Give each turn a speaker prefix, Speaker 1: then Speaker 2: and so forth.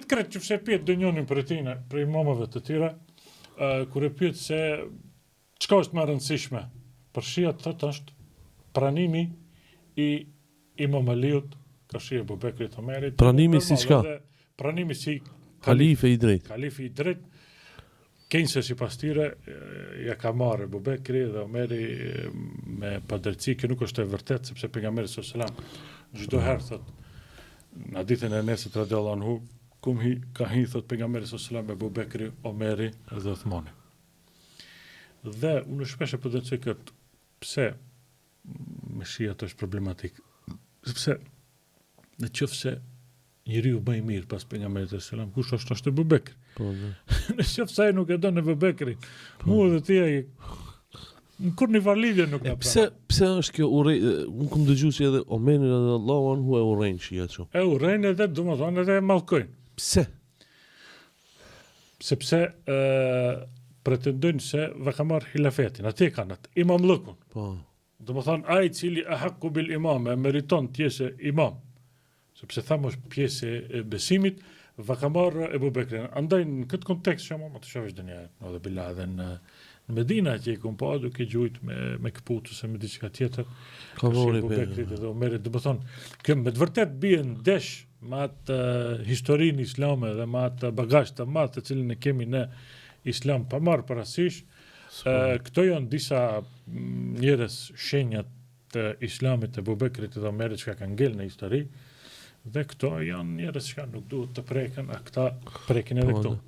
Speaker 1: kret që pse pyet dënjonin për tina, për imamave të tjera, kur e pyet se çka është më e rëndësishme për Shiat, thotë është pranimi i Imam Aliut, ka shi Abu Bekrit Omerit.
Speaker 2: Pranimi si çka?
Speaker 1: Pranimi si
Speaker 2: Kalife i drejt.
Speaker 1: Kalifi i drejt. Kejnëse si pas tyre, ja ka marrë Abu Bekri dhe Omeri me padrejtësi, që nuk është e vërtet, sepse pejgamberi sallallahu alajhi wasallam çdo herë thot, në hadithin e Enesit radhiyallahu anhu, ka hi thot pejgamberi sallallahu alajhi wasallam Abu Bekri, Omeri dhe Uthmani. Dhe unë shpesh e përdendsoj këtë, pse me Shiat është problematik, sepse në qoftë se njeriu më i mirë pas pejgamberit sallallahu alajhi wasallam, kush është Abu Bekri. Në qoftë se ai nuk e don Abu Bekrin, mua dhe ti ai kur një farlidhje nuk na
Speaker 2: pranon. Pse është kjo unë kam dëgjuar se edhe Omeri radhiyallahu anhu e urrejn Shiat kështu.
Speaker 1: E urrejn edhe domethënë edhe e mallkojnë.
Speaker 2: Pse?
Speaker 1: Sepse pretendojnë se va ka marrë hilafetin, atë kanë atë imamllëkun.
Speaker 2: Po.
Speaker 1: Domethënë ai i cili ahaqu bil imam, meriton të jetë imam. Sepse thamë është pjesë e besimit, va ka marrë Abu Bekrin. Andaj në këtë kontekst që më të shohësh dënia, edhe billah edhe në Medina që i kom pa duke gjujt me këputu se me diçka tjetër.
Speaker 2: Ka vori
Speaker 1: Abu Bekrit edhe Omerit, domethënë, kjo me të vërtet bie ndesh me atë historinë islame dhe me atë bagazh të madh të cilin e kemi në Islam pa marrë parasysh. Këto janë disa njerëz shenjat të Islamit të Abu Bekrit dhe Omerit që kanë ngel në histori. Dhe këto janë njerëz që nuk duhet të preken, a këta prekin edhe këto.